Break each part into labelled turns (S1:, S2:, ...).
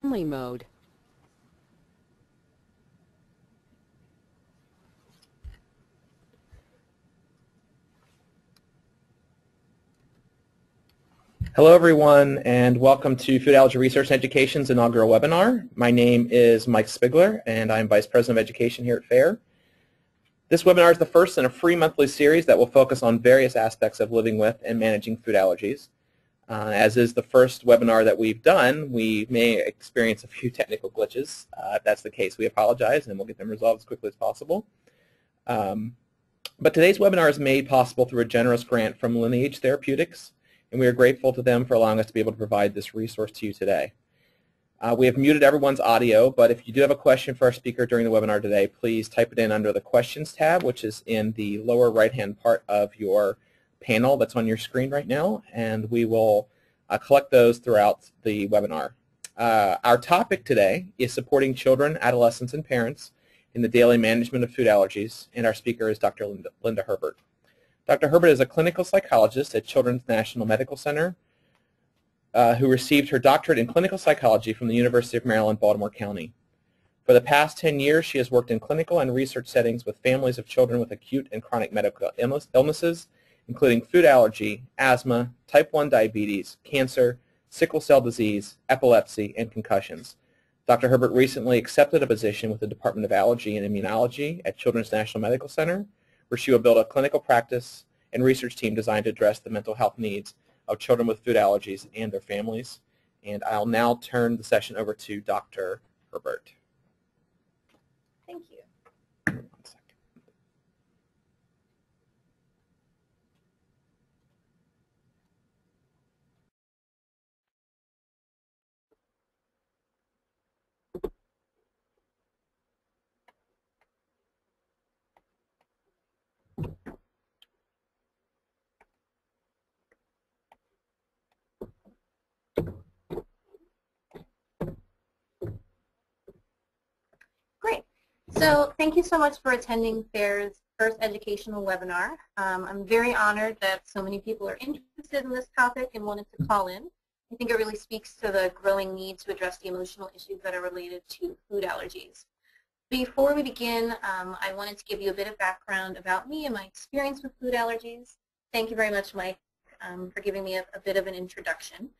S1: family mode.
S2: Hello everyone, and welcome to Food Allergy Research and Education's inaugural webinar. My name is Mike Spigler, and I'm Vice President of Education here at FAIR. This webinar is the first in a free monthly series that will focus on various aspects of living with and managing food allergies. As is the first webinar that we've done, we may experience a few technical glitches. If that's the case, we apologize, and we'll get them resolved as quickly as possible. But today's webinar is made possible through a generous grant from Lineage Therapeutics, and we are grateful to them for allowing us to be able to provide this resource to you today. We have muted everyone's audio, but if you do have a question for our speaker during the webinar today, please type it in under the Questions tab, which is in the lower right-hand part of your panel that's on your screen right now, and we will collect those throughout the webinar. Our topic today is supporting children, adolescents, and parents in the daily management of food allergies, and our speaker is Dr. Linda Herbert. Dr. Herbert is a clinical psychologist at Children's National Medical Center who received her doctorate in clinical psychology from the University of Maryland, Baltimore County. For the past 10 years, she has worked in clinical and research settings with families of children with acute and chronic medical illnesses, including food allergy, asthma, type 1 diabetes, cancer, sickle cell disease, epilepsy, and concussions. Dr. Herbert recently accepted a position with the Department of Allergy and Immunology at Children's National Medical Center, where she will build a clinical practice and research team designed to address the mental health needs of children with food allergies and their families. And I'll now turn the session over to Dr. Herbert.
S3: Thank you. Great. So thank you so much for attending FAIR's first educational webinar. I'm very honored that so many people are interested in this topic and wanted to call in. I think it really speaks to the growing need to address the emotional issues that are related to food allergies. Before we begin, I wanted to give you a bit of background about me and my experience with food allergies. Thank you very much, Mike, for giving me a bit of an introduction.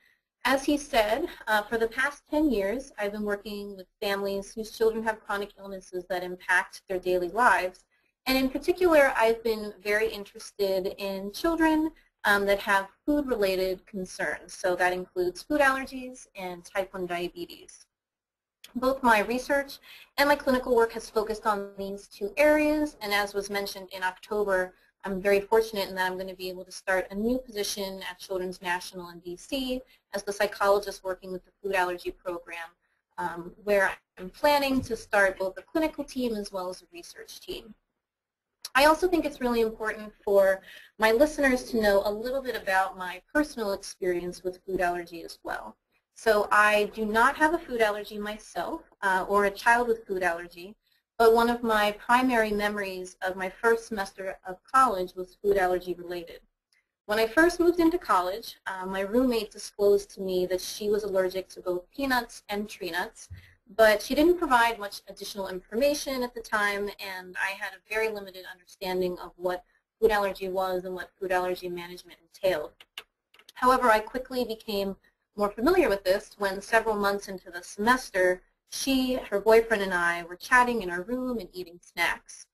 S3: As he said, for the past 10 years, I've been working with families whose children have chronic illnesses that impact their daily lives. And in particular, I've been very interested in children that have food-related concerns. So that includes food allergies and type 1 diabetes. Both my research and my clinical work has focused on these two areas. And as was mentioned in October, I'm very fortunate in that I'm going to be able to start a new position at Children's National in DC as the psychologist working with the food allergy program, where I'm planning to start both a clinical team as well as a research team. I also think it's really important for my listeners to know a little bit about my personal experience with food allergy as well. So I do not have a food allergy myself or a child with food allergy. But one of my primary memories of my first semester of college was food allergy related. When I first moved into college, my roommate disclosed to me that she was allergic to both peanuts and tree nuts, but she didn't provide much additional information at the time, and I had a very limited understanding of what food allergy was and what food allergy management entailed. However, I quickly became more familiar with this when several months into the semester, her boyfriend, and I were chatting in our room and eating snacks.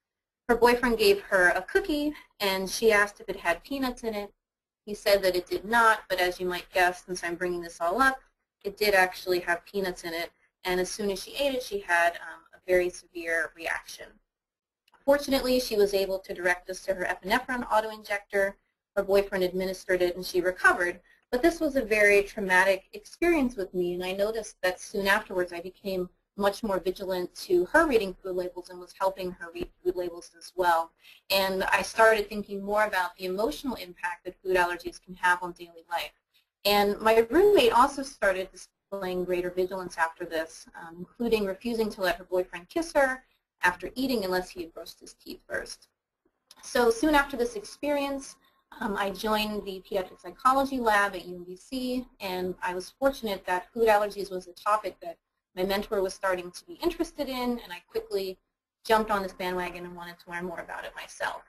S3: Her boyfriend gave her a cookie, and she asked if it had peanuts in it. He said that it did not, but as you might guess, since I'm bringing this all up, it did actually have peanuts in it, and as soon as she ate it, she had a very severe reaction. Fortunately, she was able to direct us to her epinephrine autoinjector. Her boyfriend administered it, and she recovered. But this was a very traumatic experience with me, and I noticed that soon afterwards I became much more vigilant to her reading food labels and was helping her read food labels as well. And I started thinking more about the emotional impact that food allergies can have on daily life. And my roommate also started displaying greater vigilance after this, including refusing to let her boyfriend kiss her after eating unless he had brushed his teeth first. So soon after this experience, I joined the Pediatric Psychology lab at UMBC, and I was fortunate that food allergies was a topic that my mentor was starting to be interested in, and I quickly jumped on this bandwagon and wanted to learn more about it myself.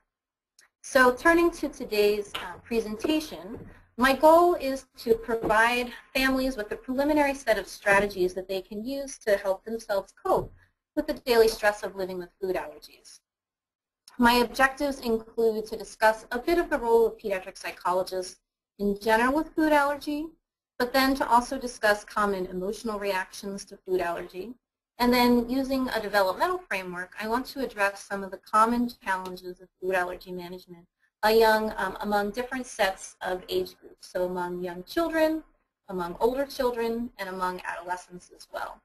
S3: So turning to today's presentation, my goal is to provide families with a preliminary set of strategies that they can use to help themselves cope with the daily stress of living with food allergies. My objectives include to discuss a bit of the role of pediatric psychologists in general with food allergy, but then to also discuss common emotional reactions to food allergy. And then using a developmental framework, I want to address some of the common challenges of food allergy management among different sets of age groups, so among young children, among older children, and among adolescents as well.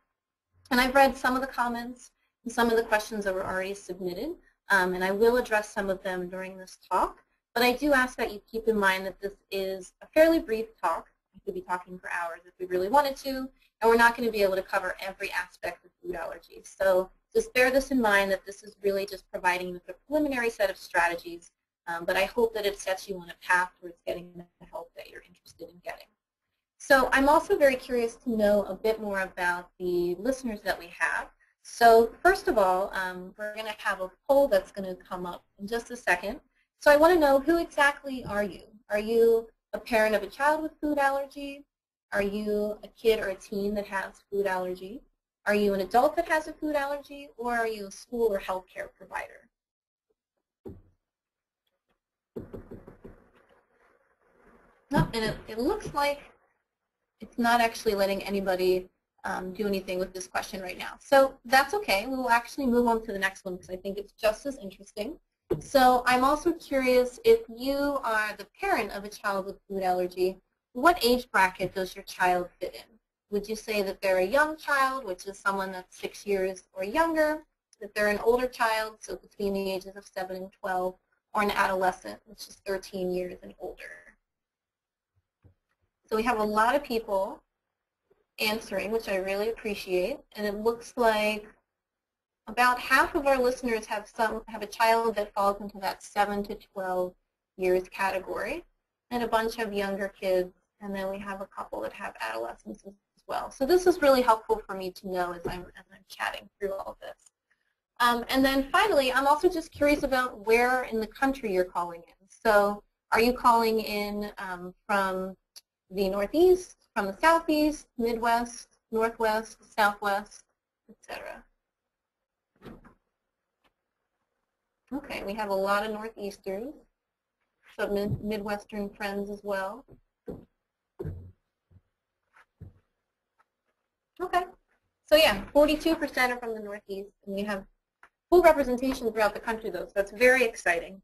S3: And I've read some of the comments and some of the questions that were already submitted, and I will address some of them during this talk, but I do ask that you keep in mind that this is a fairly brief talk. We could be talking for hours if we really wanted to, and we're not going to be able to cover every aspect of food allergies. So just bear this in mind that this is really just providing you with a preliminary set of strategies, but I hope that it sets you on a path towards getting the help that you're interested in getting. So I'm also very curious to know a bit more about the listeners that we have. So first of all, we're going to have a poll that's going to come up in just a second. So I want to know, who exactly are you? Are you a parent of a child with food allergy? Are you a kid or a teen that has food allergy? Are you an adult that has a food allergy? Or are you a school or healthcare provider? No, and it looks like it's not actually letting anybody do anything with this question right now. So that's okay. We will actually move on to the next one because I think it's just as interesting. So I'm also curious, if you are the parent of a child with food allergy, what age bracket does your child fit in? Would you say that they're a young child, which is someone that's 6 years or younger, that they're an older child, so between the ages of 7 and 12, or an adolescent, which is 13 years and older? So we have a lot of people answering, which I really appreciate, and it looks like about half of our listeners have a child that falls into that 7 to 12 years category, and a bunch of younger kids, and then we have a couple that have adolescents as well. So this is really helpful for me to know as I'm chatting through all of this. And then finally, I'm also just curious about where in the country you're calling in. So are you calling in from the Northeast, from the Southeast, Midwest, Northwest, Southwest, etc.? Okay, we have a lot of Northeasters, some Midwestern friends as well. Okay, so yeah, 42% are from the Northeast, and we have full representation throughout the country, though, so that's very exciting.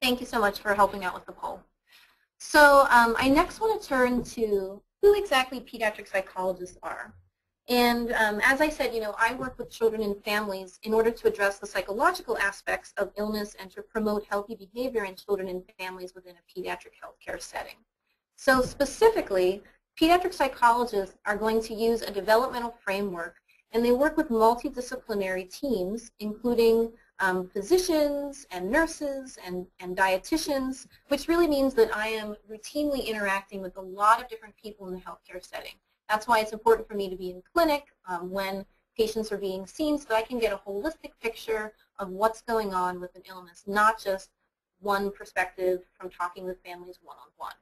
S3: Thank you so much for helping out with the poll. So I next want to turn to who exactly pediatric psychologists are. And as I said, I work with children and families in order to address the psychological aspects of illness and to promote healthy behavior in children and families within a pediatric healthcare setting. So specifically, pediatric psychologists are going to use a developmental framework, and they work with multidisciplinary teams, including physicians and nurses and dietitians, which really means that I am routinely interacting with a lot of different people in the healthcare setting. That's why it's important for me to be in clinic when patients are being seen, so that I can get a holistic picture of what's going on with an illness, not just one perspective from talking with families one-on-one.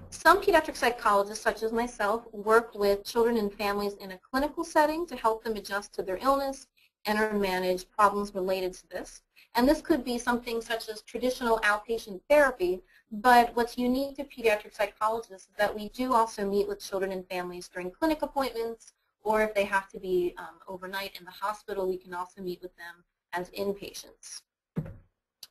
S3: Some pediatric psychologists, such as myself, work with children and families in a clinical setting to help them adjust to their illness and or manage problems related to this. And this could be something such as traditional outpatient therapy, but what's unique to pediatric psychologists is that we do also meet with children and families during clinic appointments, or if they have to be overnight in the hospital, we can also meet with them as inpatients.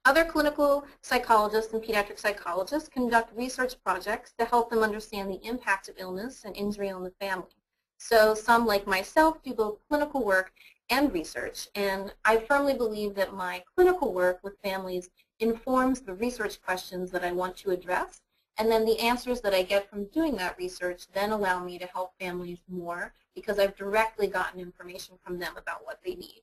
S3: Other clinical psychologists and pediatric psychologists conduct research projects to help them understand the impact of illness and injury on the family. So some, like myself, do both clinical work and research, and I firmly believe that my clinical work with families informs the research questions that I want to address, and then the answers that I get from doing that research then allow me to help families more because I've directly gotten information from them about what they need.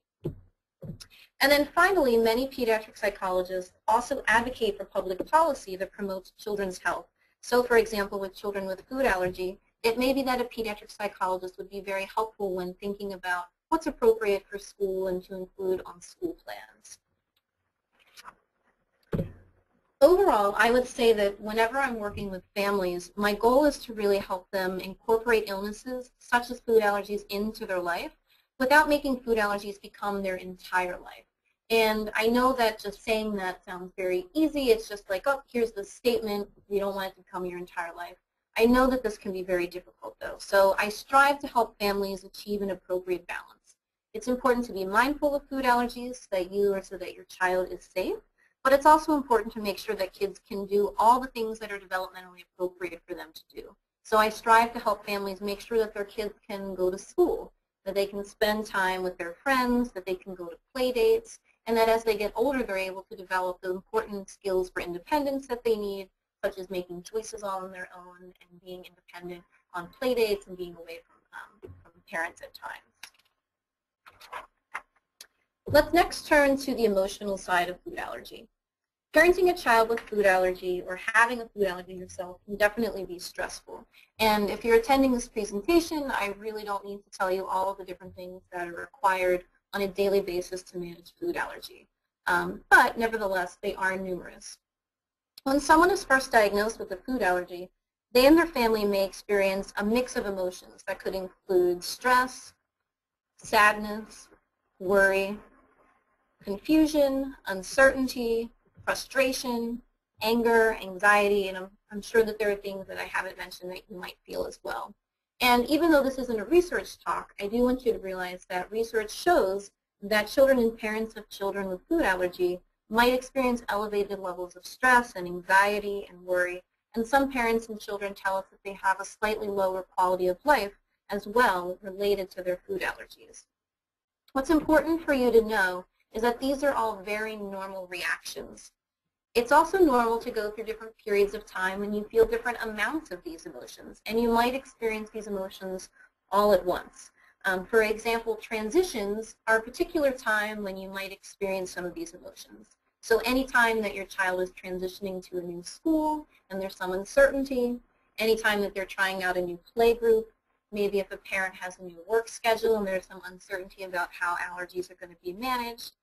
S3: And then finally, many pediatric psychologists also advocate for public policy that promotes children's health. So for example, with children with food allergy, it may be that a pediatric psychologist would be very helpful when thinking about what's appropriate for school and to include on school plans. Overall, I would say that whenever I'm working with families, my goal is to really help them incorporate illnesses such as food allergies into their life without making food allergies become their entire life. And I know that just saying that sounds very easy. It's just like, oh, here's the statement. You don't want it to become your entire life. I know that this can be very difficult, though. So I strive to help families achieve an appropriate balance. It's important to be mindful of food allergies so that you or so that your child is safe. But it's also important to make sure that kids can do all the things that are developmentally appropriate for them to do. So I strive to help families make sure that their kids can go to school, that they can spend time with their friends, that they can go to play dates, and that as they get older, they're able to develop the important skills for independence that they need, such as making choices all on their own and being independent on play dates and being away from parents at times. Let's next turn to the emotional side of food allergy. Parenting a child with food allergy or having a food allergy yourself can definitely be stressful. And if you're attending this presentation, I really don't need to tell you all of the different things that are required on a daily basis to manage food allergy. But nevertheless, they are numerous. When someone is first diagnosed with a food allergy, they and their family may experience a mix of emotions that could include stress, sadness, worry, confusion, uncertainty, frustration, anger, anxiety, and I'm sure that there are things that I haven't mentioned that you might feel as well. And even though this isn't a research talk, I do want you to realize that research shows that children and parents of children with food allergy might experience elevated levels of stress and anxiety and worry, and some parents and children tell us that they have a slightly lower quality of life as well related to their food allergies. What's important for you to know is that these are all very normal reactions. It's also normal to go through different periods of time when you feel different amounts of these emotions, and you might experience these emotions all at once. For example, transitions are a particular time when you might experience some of these emotions. So anytime that your child is transitioning to a new school and there's some uncertainty, anytime that they're trying out a new play group, maybe if a parent has a new work schedule and there's some uncertainty about how allergies are going to be managed,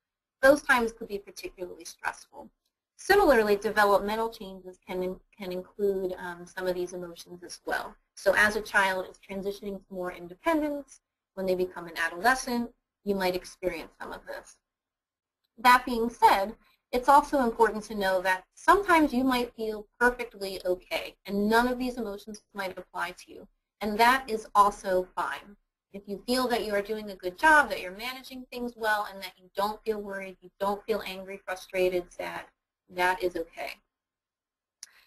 S3: those times could be particularly stressful. Similarly, developmental changes can include some of these emotions as well. So as a child is transitioning to more independence, when they become an adolescent, you might experience some of this. That being said, it's also important to know that sometimes you might feel perfectly okay, and none of these emotions might apply to you. And that is also fine. If you feel that you are doing a good job, that you're managing things well, and that you don't feel worried, you don't feel angry, frustrated, sad, that is okay.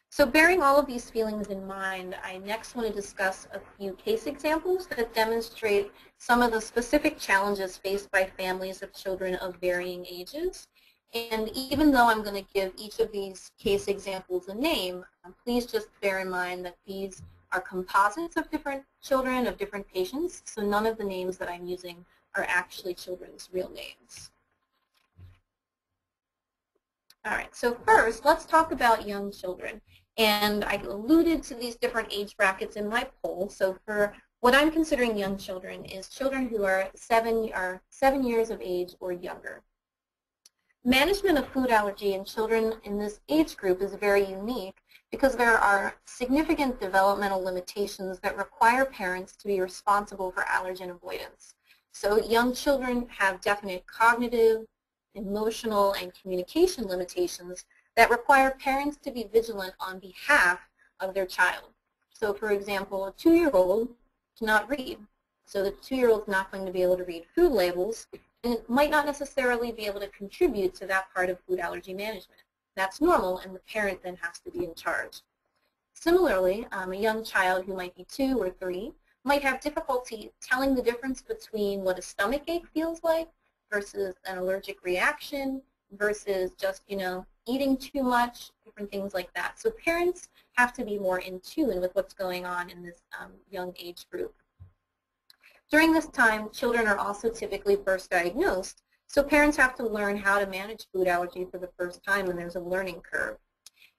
S3: So bearing all of these feelings in mind, I next want to discuss a few case examples that demonstrate some of the specific challenges faced by families of children of varying ages. And even though I'm going to give each of these case examples a name, please just bear in mind that these are composites of different children, of different patients, so none of the names that I'm using are actually children's real names. All right, so first, let's talk about young children. And I alluded to these different age brackets in my poll. So for what I'm considering young children is children who are 7 years of age or younger. Management of food allergy in children in this age group is very unique because there are significant developmental limitations that require parents to be responsible for allergen avoidance. So young children have definite cognitive, emotional, and communication limitations that require parents to be vigilant on behalf of their child. So for example, a 2-year-old cannot read. So the 2-year-old is not going to be able to read food labels and might not necessarily be able to contribute to that part of food allergy management. That's normal, and the parent then has to be in charge. Similarly, a young child who might be 2 or 3 might have difficulty telling the difference between what a stomach ache feels like versus an allergic reaction versus just, eating too much, different things like that. So parents have to be more in tune with what's going on in this young age group. During this time, children are also typically first diagnosed, so parents have to learn how to manage food allergy for the first time, and there's a learning curve.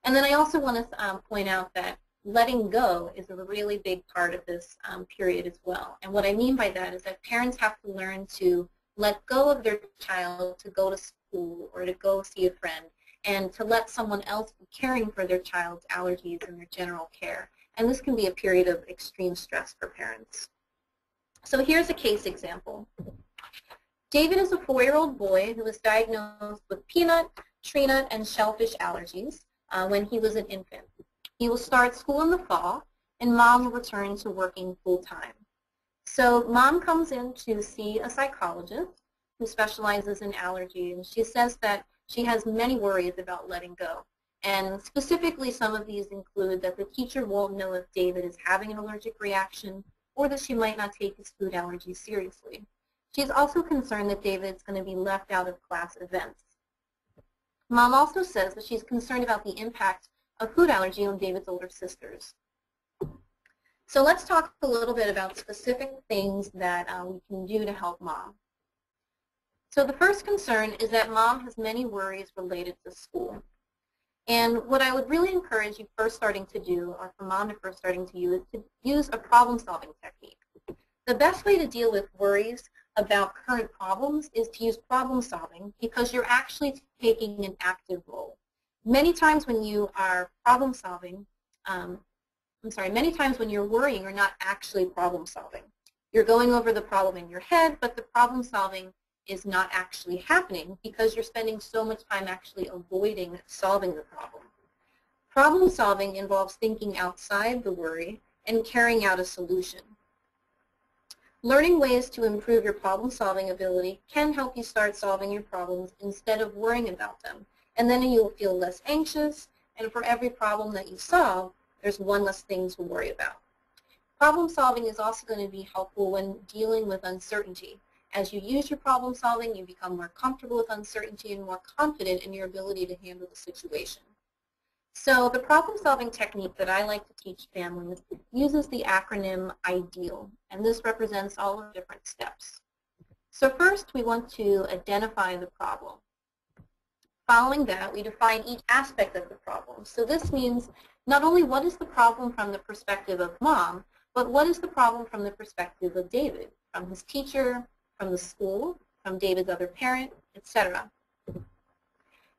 S3: And then I also want to point out that letting go is a really big part of this period as well. And what I mean by that is that parents have to learn to let go of their child to go to school or to go see a friend, and to let someone else be caring for their child's allergies and their general care. And this can be a period of extreme stress for parents. So here's a case example. David is a 4-year-old boy who was diagnosed with peanut, tree nut, and shellfish allergies when he was an infant. He will start school in the fall, and mom will return to working full-time. So mom comes in to see a psychologist who specializes in allergy, and she says that she has many worries about letting go. And specifically, some of these include that the teacher won't know if David is having an allergic reaction, or that she might not take his food allergies seriously. She's also concerned that David is going to be left out of class events. Mom also says that she's concerned about the impact of food allergy on David's older sisters. So let's talk a little bit about specific things that we can do to help mom. So the first concern is that mom has many worries related to school. And what I would really encourage you first starting to do, or for mom to first starting to use a problem-solving technique. The best way to deal with worries about current problems is to use problem-solving, because you're actually taking an active role. Many times when you are problem-solving, many times when you're worrying, you're not actually problem-solving. You're going over the problem in your head, but the problem-solving is not actually happening because you're spending so much time actually avoiding solving the problem. Problem solving involves thinking outside the worry and carrying out a solution. Learning ways to improve your problem solving ability can help you start solving your problems instead of worrying about them. And then you'll feel less anxious, and for every problem that you solve, there's one less thing to worry about. Problem solving is also going to be helpful when dealing with uncertainty. As you use your problem solving, you become more comfortable with uncertainty and more confident in your ability to handle the situation. So the problem solving technique that I like to teach families uses the acronym IDEAL, and this represents all of the different steps. So first, we want to identify the problem. Following that, we define each aspect of the problem. So this means not only what is the problem from the perspective of mom, but what is the problem from the perspective of David, from his teacher, from the school, from David's other parent, etc.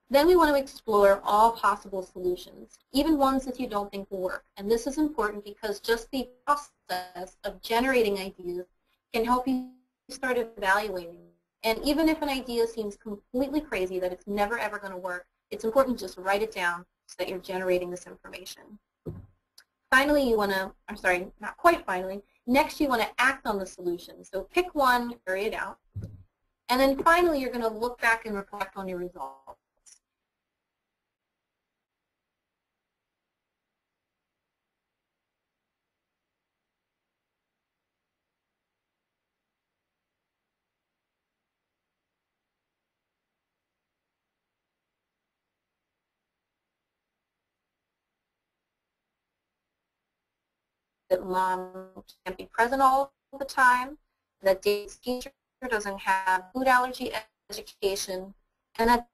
S3: Then we want to explore all possible solutions, even ones that you don't think will work. And this is important because just the process of generating ideas can help you start evaluating. And even if an idea seems completely crazy, that it's never ever going to work, it's important to just write it down so that you're generating this information. Finally, you want to, not quite finally, next you want to act on the solution. So pick one, carry it out. And then finally, you're going to look back and reflect on your results. That mom can't be present all the time, that David's teacher doesn't have food allergy education, and that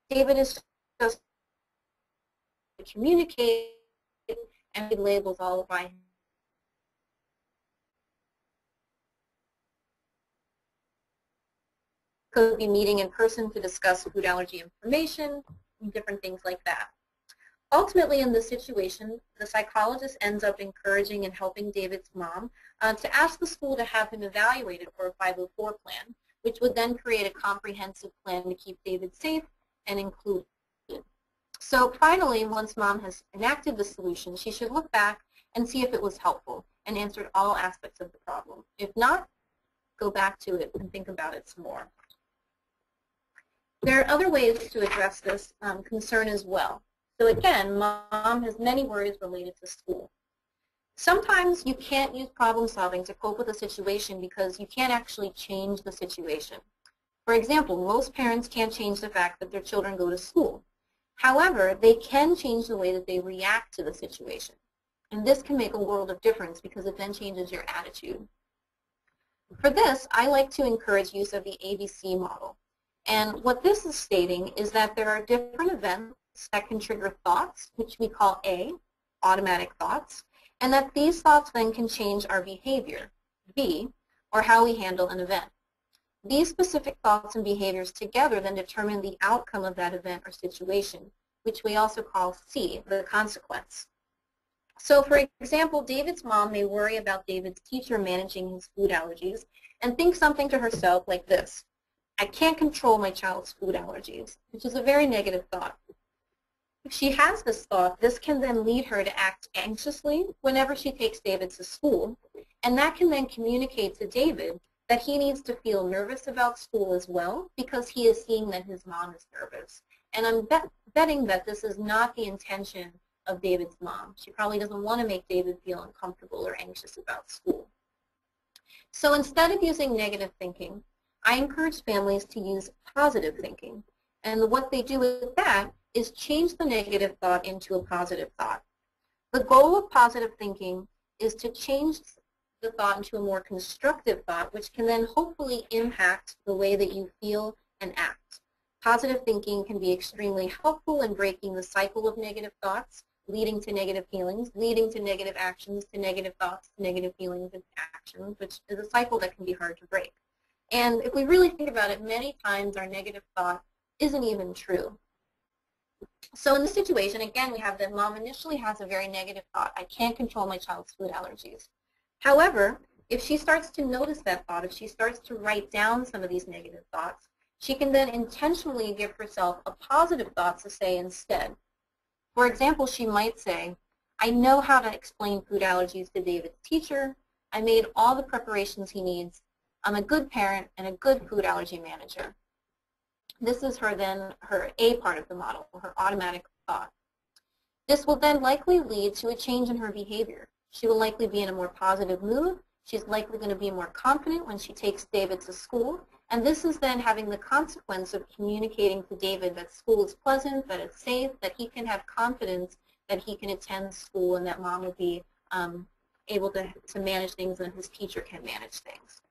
S3: David is just communicate and read labels all by him. Could be meeting in person to discuss food allergy information and different things like that. Ultimately, in this situation, the psychologist ends up encouraging and helping David's mom to ask the school to have him evaluated for a 504 plan, which would then create a comprehensive plan to keep David safe and included. So finally, once mom has enacted the solution, she should look back and see if it was helpful and answered all aspects of the problem. If not, go back to it and think about it some more. There are other ways to address this concern as well. So again, mom has many worries related to school. Sometimes you can't use problem solving to cope with a situation because you can't actually change the situation. For example, most parents can't change the fact that their children go to school. However, they can change the way that they react to the situation. And this can make a world of difference because it then changes your attitude. For this, I like to encourage use of the ABC model. And what this is stating is that there are different events that can trigger thoughts, which we call A, automatic thoughts, and that these thoughts then can change our behavior, B, or how we handle an event. These specific thoughts and behaviors together then determine the outcome of that event or situation, which we also call C, the consequence. So for example, David's mom may worry about David's teacher managing his food allergies and think something to herself like this: I can't control my child's food allergies, which is a very negative thought. If she has this thought, this can then lead her to act anxiously whenever she takes David to school, and that can then communicate to David that he needs to feel nervous about school as well because he is seeing that his mom is nervous. And I'm betting that this is not the intention of David's mom. She probably doesn't want to make David feel uncomfortable or anxious about school. So instead of using negative thinking, I encourage families to use positive thinking. And what they do with that is change the negative thought into a positive thought. The goal of positive thinking is to change the thought into a more constructive thought, which can then hopefully impact the way that you feel and act. Positive thinking can be extremely helpful in breaking the cycle of negative thoughts, leading to negative feelings, leading to negative actions, to negative thoughts, to negative feelings and actions, which is a cycle that can be hard to break. And if we really think about it, many times our negative thought isn't even true. So in this situation, again, we have that mom initially has a very negative thought: I can't control my child's food allergies. However, if she starts to notice that thought, if she starts to write down some of these negative thoughts, she can then intentionally give herself a positive thought to say instead. For example, she might say, I know how to explain food allergies to David's teacher. I made all the preparations he needs. I'm a good parent and a good food allergy manager. This is her A part of the model, her automatic thought. This will then likely lead to a change in her behavior. She will likely be in a more positive mood. She's likely going to be more confident when she takes David to school. And this is then having the consequence of communicating to David that school is pleasant, that it's safe, that he can have confidence that he can attend school, and that mom will be able to manage things and his teacher can manage things.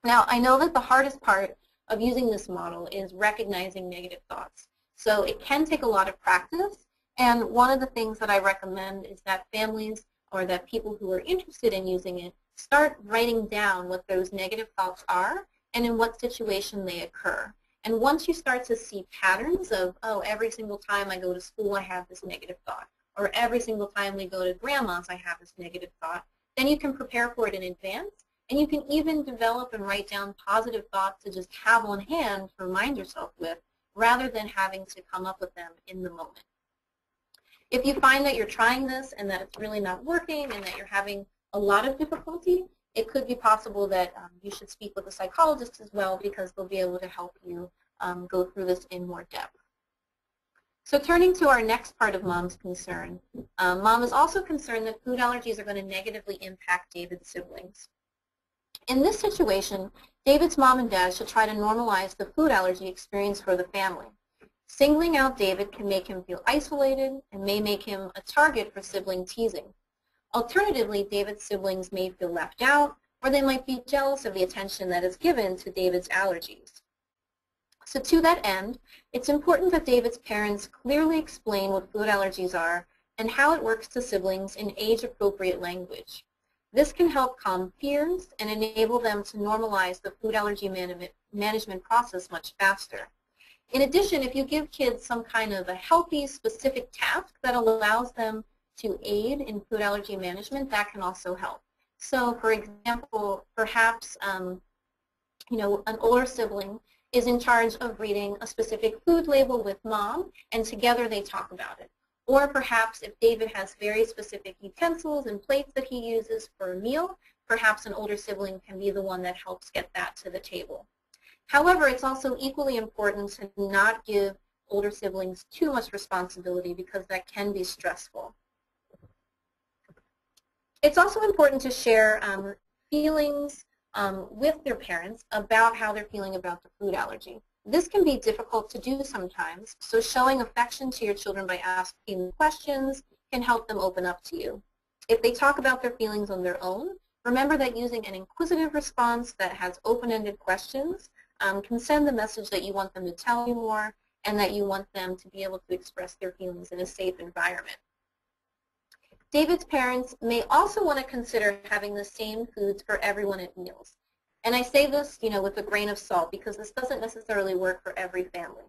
S3: Now, I know that the hardest part of using this model is recognizing negative thoughts. So it can take a lot of practice, and one of the things that I recommend is that families or that people who are interested in using it start writing down what those negative thoughts are and in what situation they occur. And once you start to see patterns of, oh, every single time I go to school I have this negative thought, or every single time we go to grandma's I have this negative thought, then you can prepare for it in advance, and you can even develop and write down positive thoughts to just have on hand to remind yourself with, rather than having to come up with them in the moment. If you find that you're trying this and that it's really not working and that you're having a lot of difficulty, it could be possible that you should speak with a psychologist as well, because they'll be able to help you go through this in more depth. So turning to our next part of mom's concern, mom is also concerned that food allergies are going to negatively impact David's siblings. In this situation, David's mom and dad should try to normalize the food allergy experience for the family. Singling out David can make him feel isolated and may make him a target for sibling teasing. Alternatively, David's siblings may feel left out, or they might be jealous of the attention that is given to David's allergies. So to that end, it's important that David's parents clearly explain what food allergies are and how it works to siblings in age-appropriate language. This can help calm fears and enable them to normalize the food allergy management process much faster. In addition, if you give kids some kind of a healthy, specific task that allows them to aid in food allergy management, that can also help. So, for example, perhaps an older sibling is in charge of reading a specific food label with mom, and together they talk about it. Or perhaps if David has very specific utensils and plates that he uses for a meal, perhaps an older sibling can be the one that helps get that to the table. However, it's also equally important to not give older siblings too much responsibility, because that can be stressful. It's also important to share feelings with their parents about how they're feeling about the food allergy. This can be difficult to do sometimes, so showing affection to your children by asking questions can help them open up to you. If they talk about their feelings on their own, remember that using an inquisitive response that has open-ended questions can send the message that you want them to tell you more and that you want them to be able to express their feelings in a safe environment. David's parents may also want to consider having the same foods for everyone at meals. And I say this, with a grain of salt because this doesn't necessarily work for every family.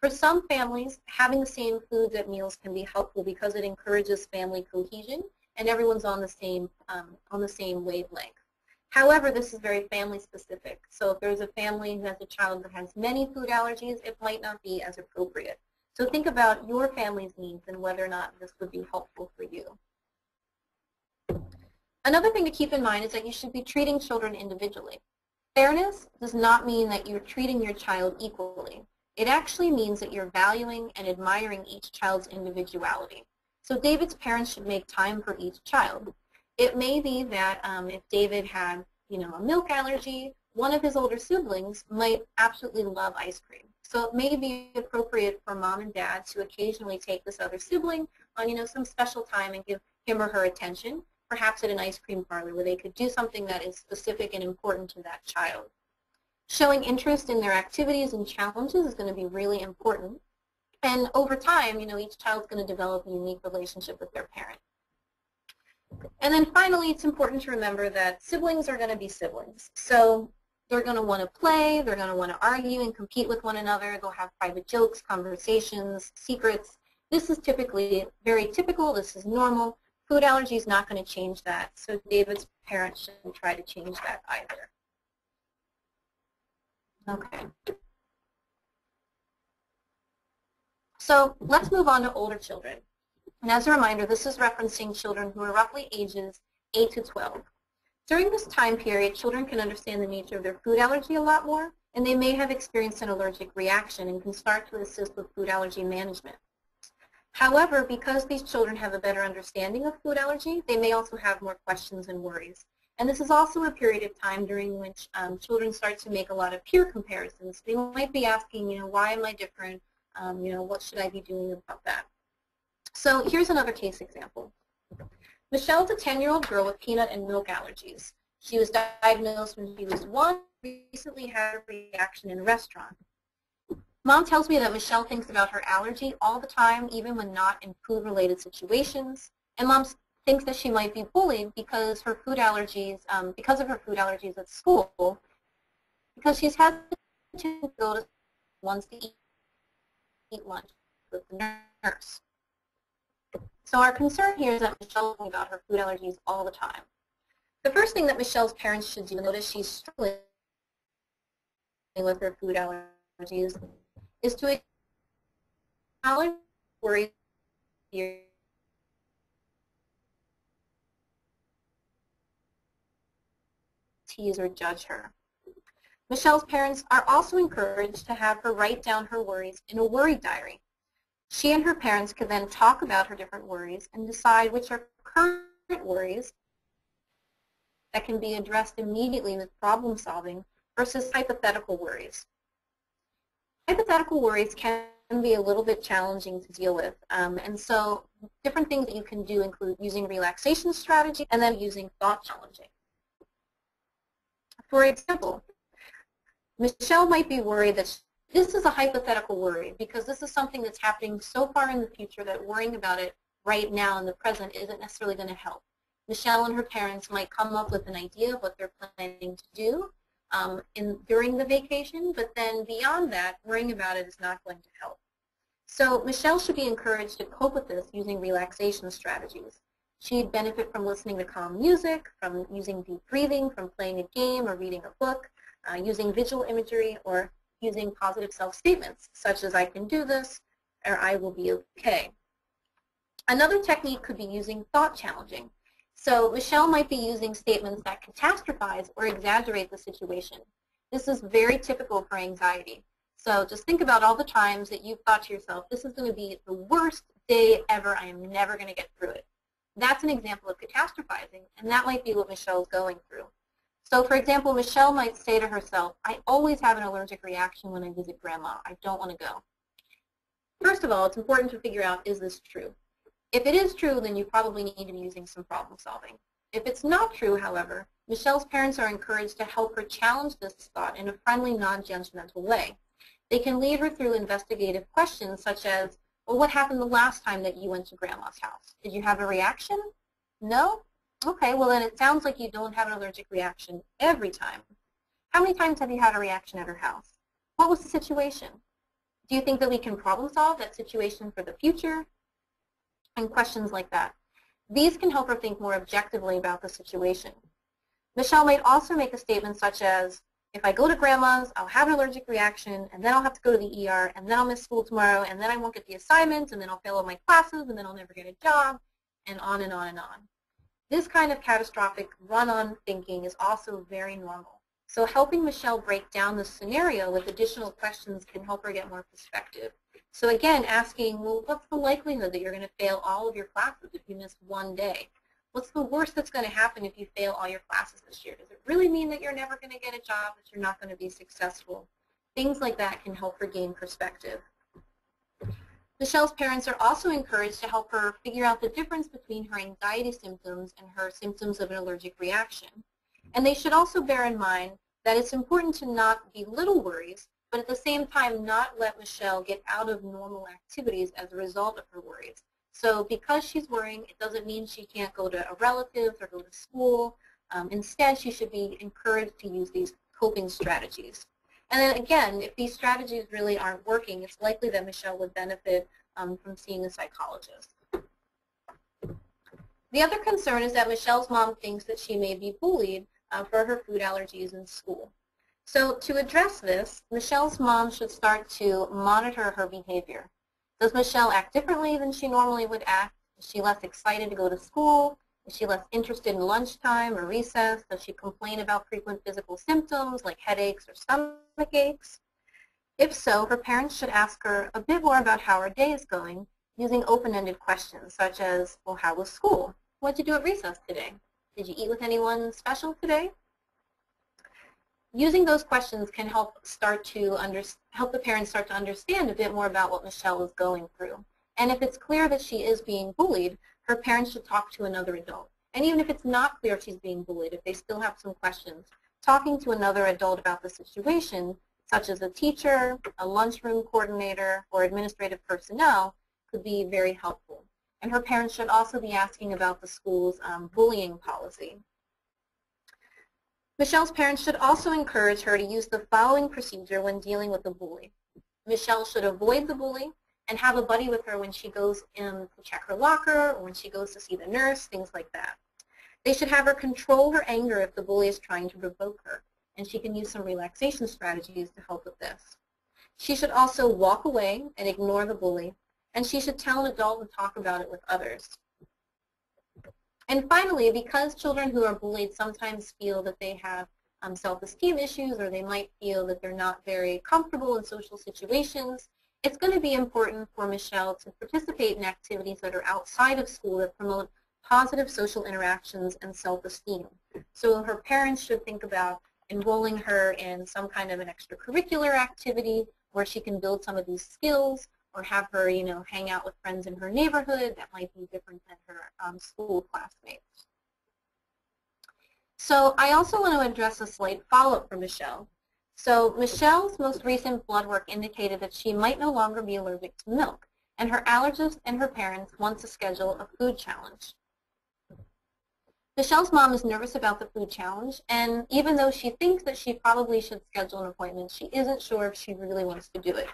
S3: For some families, having the same foods at meals can be helpful because it encourages family cohesion and everyone's on the same wavelength. However, this is very family specific. So if there's a family who has a child that has many food allergies, it might not be as appropriate. So think about your family's needs and whether or not this would be helpful for you. Another thing to keep in mind is that you should be treating children individually. Fairness does not mean that you're treating your child equally. It actually means that you're valuing and admiring each child's individuality. So David's parents should make time for each child. It may be that if David had, a milk allergy, one of his older siblings might absolutely love ice cream. So it may be appropriate for mom and dad to occasionally take this other sibling on, some special time and give him or her attention, perhaps at an ice cream parlor where they could do something that is specific and important to that child. Showing interest in their activities and challenges is going to be really important. And over time, each child's going to develop a unique relationship with their parent. And then finally, it's important to remember that siblings are going to be siblings. So they're going to want to play, they're going to want to argue and compete with one another, they'll have private jokes, conversations, secrets. This is typically very typical, this is normal. Food allergy is not going to change that, so David's parents shouldn't try to change that either. Okay. So let's move on to older children. And as a reminder, this is referencing children who are roughly ages 8 to 12. During this time period, children can understand the nature of their food allergy a lot more, and they may have experienced an allergic reaction and can start to assist with food allergy management. However, because these children have a better understanding of food allergy, they may also have more questions and worries. And this is also a period of time during which children start to make a lot of peer comparisons. They might be asking, why am I different? What should I be doing about that? So here's another case example. Michelle's a 10-year-old girl with peanut and milk allergies. She was diagnosed when she was 1, recently had a reaction in a restaurant. Mom tells me that Michelle thinks about her allergy all the time, even when not in food-related situations. And Mom thinks that she might be bullied because her food allergies, because of her food allergies at school, because she's had to go to once to eat lunch with the nurse. So our concern here is that Michelle is thinking about her food allergies all the time. The first thing that Michelle's parents should do, notice she's struggling with her food allergies, is to acknowledge worries tease or judge her. Michelle's parents are also encouraged to have her write down her worries in a worry diary. She and her parents could then talk about her different worries and decide which are current worries that can be addressed immediately with problem solving versus hypothetical worries. Hypothetical worries can be a little bit challenging to deal with, and so different things that you can do include using relaxation strategy and then using thought challenging. For example, Michelle might be worried that this is a hypothetical worry because this is something that's happening so far in the future that worrying about it right now in the present isn't necessarily going to help. Michelle and her parents might come up with an idea of what they're planning to do during the vacation, but then beyond that, worrying about it is not going to help. So Michelle should be encouraged to cope with this using relaxation strategies. She'd benefit from listening to calm music, from using deep breathing, from playing a game or reading a book, using visual imagery, or using positive self-statements, such as I can do this, or I will be okay. Another technique could be using thought challenging. So Michelle might be using statements that catastrophize or exaggerate the situation. This is very typical for anxiety. So just think about all the times that you've thought to yourself, this is going to be the worst day ever, I am never going to get through it. That's an example of catastrophizing, and that might be what Michelle's going through. So for example, Michelle might say to herself, I always have an allergic reaction when I visit grandma. I don't want to go. First of all, it's important to figure out, is this true? If it is true, then you probably need to be using some problem solving. If it's not true, however, Michelle's parents are encouraged to help her challenge this thought in a friendly, non-judgmental way. They can lead her through investigative questions such as, Well, what happened the last time that you went to grandma's house? Did you have a reaction? No? Okay, well then it sounds like you don't have an allergic reaction every time. How many times have you had a reaction at her house? What was the situation? Do you think that we can problem solve that situation for the future? And questions like that. These can help her think more objectively about the situation. Michelle might also make a statement such as, if I go to grandma's, I'll have an allergic reaction, and then I'll have to go to the ER, and then I'll miss school tomorrow, and then I won't get the assignments, and then I'll fail all my classes, and then I'll never get a job, and on and on and on. This kind of catastrophic run-on thinking is also very normal. So helping Michelle break down the scenario with additional questions can help her get more perspective. So again, asking, well, what's the likelihood that you're going to fail all of your classes if you miss one day? What's the worst that's going to happen if you fail all your classes this year? Does it really mean that you're never going to get a job, that you're not going to be successful? Things like that can help her gain perspective. Michelle's parents are also encouraged to help her figure out the difference between her anxiety symptoms and her symptoms of an allergic reaction. And they should also bear in mind that it's important to not belittle worries, but at the same time not let Michelle get out of normal activities as a result of her worries. So because she's worrying, it doesn't mean she can't go to a relative or go to school. Instead, she should be encouraged to use these coping strategies. And then again, if these strategies really aren't working, it's likely that Michelle would benefit from seeing a psychologist. The other concern is that Michelle's mom thinks that she may be bullied for her food allergies in school. So to address this, Michelle's mom should start to monitor her behavior. Does Michelle act differently than she normally would act? Is she less excited to go to school? Is she less interested in lunchtime or recess? Does she complain about frequent physical symptoms like headaches or stomach aches? If so, her parents should ask her a bit more about how her day is going using open-ended questions such as, well, how was school? What did you do at recess today? Did you eat with anyone special today? Using those questions can help the parents start to understand a bit more about what Michelle is going through. And if it's clear that she is being bullied, her parents should talk to another adult. And even if it's not clear if she's being bullied, if they still have some questions, talking to another adult about the situation, such as a teacher, a lunchroom coordinator, or administrative personnel, could be very helpful. And her parents should also be asking about the school's bullying policy. Michelle's parents should also encourage her to use the following procedure when dealing with a bully. Michelle should avoid the bully and have a buddy with her when she goes in to check her locker or when she goes to see the nurse, things like that. They should have her control her anger if the bully is trying to provoke her, and she can use some relaxation strategies to help with this. She should also walk away and ignore the bully, and she should tell an adult and talk about it with others. And finally, because children who are bullied sometimes feel that they have self-esteem issues or they might feel that they're not very comfortable in social situations, it's going to be important for Michelle to participate in activities that are outside of school that promote positive social interactions and self-esteem. So her parents should think about enrolling her in some kind of an extracurricular activity where she can build some of these skills, or have her, hang out with friends in her neighborhood that might be different than her school classmates. So I also want to address a slight follow-up for Michelle. So Michelle's most recent blood work indicated that she might no longer be allergic to milk, and her allergist and her parents want to schedule a food challenge. Michelle's mom is nervous about the food challenge, and even though she thinks that she probably should schedule an appointment, she isn't sure if she really wants to do it.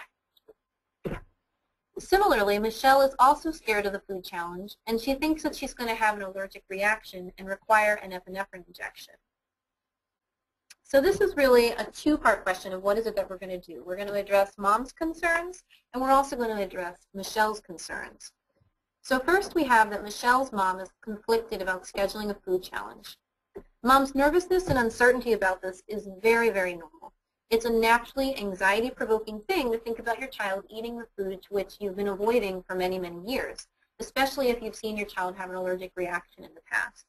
S3: Similarly, Michelle is also scared of the food challenge, and she thinks that she's going to have an allergic reaction and require an epinephrine injection. So this is really a two-part question of what is it that we're going to do. We're going to address mom's concerns, and we're also going to address Michelle's concerns. So first we have that Michelle's mom is conflicted about scheduling a food challenge. Mom's nervousness and uncertainty about this is very, very normal. It's a naturally anxiety-provoking thing to think about your child eating the food to which you've been avoiding for many, many years, especially if you've seen your child have an allergic reaction in the past.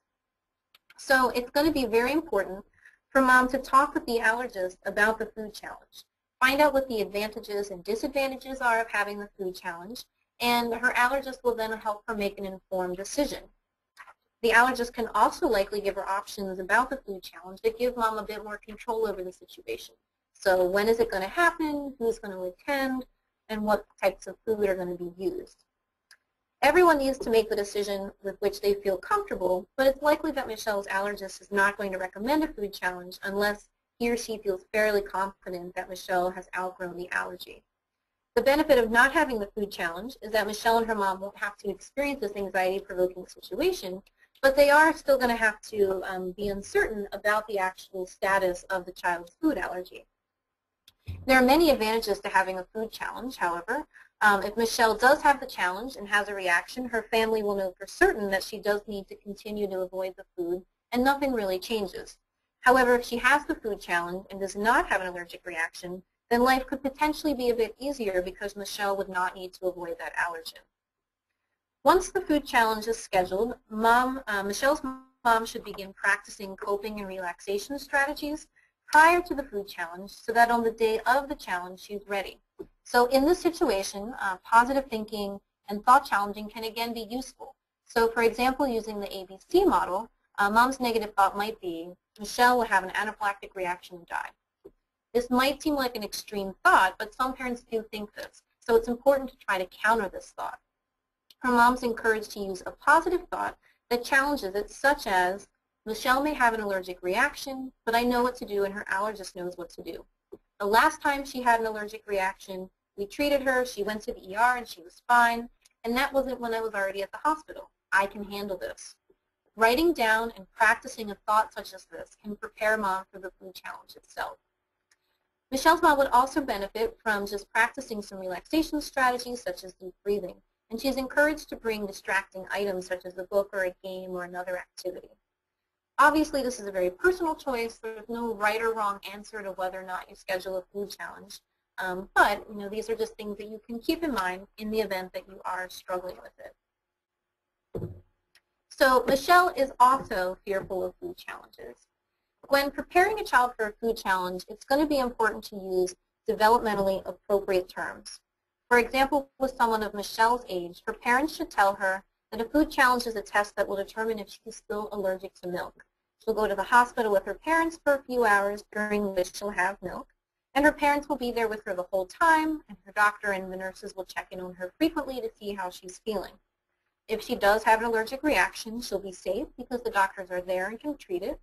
S3: So it's going to be very important for mom to talk with the allergist about the food challenge. Find out what the advantages and disadvantages are of having the food challenge, and her allergist will then help her make an informed decision. The allergist can also likely give her options about the food challenge that give mom a bit more control over the situation. So when is it going to happen? Who's going to attend? and what types of food are going to be used. Everyone needs to make the decision with which they feel comfortable, but it's likely that Michelle's allergist is not going to recommend a food challenge unless he or she feels fairly confident that Michelle has outgrown the allergy. The benefit of not having the food challenge is that Michelle and her mom won't have to experience this anxiety-provoking situation, but they are still going to have to be uncertain about the actual status of the child's food allergy. There are many advantages to having a food challenge, however. If Michelle does have the challenge and has a reaction, her family will know for certain that she does need to continue to avoid the food and nothing really changes. However, if she has the food challenge and does not have an allergic reaction, then life could potentially be a bit easier because Michelle would not need to avoid that allergen. Once the food challenge is scheduled, Michelle's mom should begin practicing coping and relaxation strategies prior to the food challenge so that on the day of the challenge she's ready. So in this situation, positive thinking and thought challenging can again be useful. So for example, using the ABC model, mom's negative thought might be, Michelle will have an anaphylactic reaction and die. This might seem like an extreme thought, but some parents do think this, so it's important to try to counter this thought. Her mom's encouraged to use a positive thought that challenges it, such as, Michelle may have an allergic reaction, but I know what to do and her allergist knows what to do. The last time she had an allergic reaction, we treated her, she went to the ER and she was fine, and that wasn't when I was already at the hospital. I can handle this. Writing down and practicing a thought such as this can prepare mom for the food challenge itself. Michelle's mom would also benefit from just practicing some relaxation strategies such as deep breathing, and she's encouraged to bring distracting items such as a book or a game or another activity. Obviously, this is a very personal choice. There's no right or wrong answer to whether or not you schedule a food challenge, but these are just things that you can keep in mind in the event that you are struggling with it. So Michelle is also fearful of food challenges. When preparing a child for a food challenge, it's going to be important to use developmentally appropriate terms. For example, with someone of Michelle's age, her parents should tell her that a food challenge is a test that will determine if she's still allergic to milk. She'll go to the hospital with her parents for a few hours during which she'll have milk, and her parents will be there with her the whole time, and her doctor and the nurses will check in on her frequently to see how she's feeling. If she does have an allergic reaction, she'll be safe because the doctors are there and can treat it.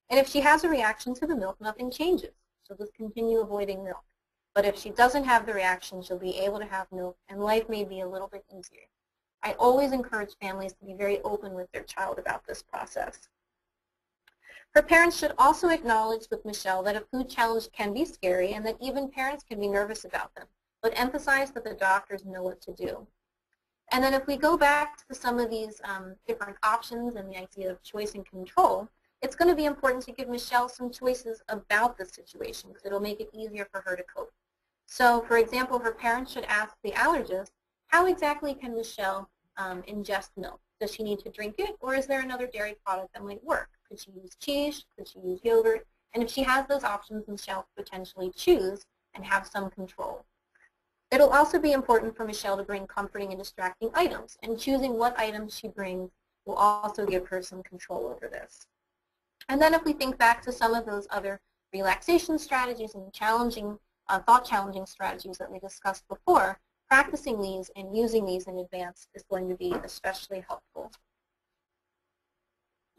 S3: And if she has a reaction to the milk, nothing changes. She'll just continue avoiding milk. But if she doesn't have the reaction, she'll be able to have milk, and life may be a little bit easier. I always encourage families to be very open with their child about this process. Her parents should also acknowledge with Michelle that a food challenge can be scary and that even parents can be nervous about them, but emphasize that the doctors know what to do. And then if we go back to some of these different options and the idea of choice and control, it's going to be important to give Michelle some choices about the situation because it'll make it easier for her to cope. So, for example, her parents should ask the allergist, how exactly can Michelle ingest milk? Does she need to drink it, or is there another dairy product that might work? Could she use cheese? Could she use yogurt? And if she has those options, Michelle could potentially choose and have some control. It'll also be important for Michelle to bring comforting and distracting items, and choosing what items she brings will also give her some control over this. And then if we think back to some of those other relaxation strategies and thought-challenging strategies that we discussed before, practicing these and using these in advance is going to be especially helpful.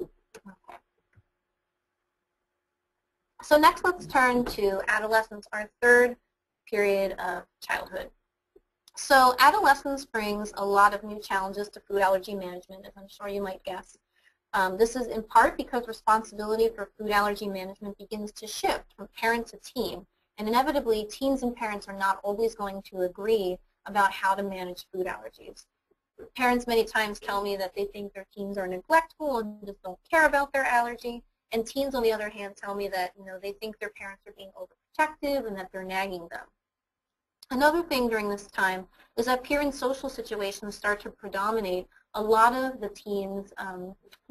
S3: Okay. So next let's turn to adolescence, our third period of childhood. So adolescence brings a lot of new challenges to food allergy management, as I'm sure you might guess. This is in part because responsibility for food allergy management begins to shift from parent to teen, and inevitably teens and parents are not always going to agree about how to manage food allergies. Parents many times tell me that they think their teens are neglectful and just don't care about their allergy, and teens on the other hand tell me that they think their parents are being overprotective and that they're nagging them. Another thing during this time is that peer and social situations start to predominate a lot of the teens'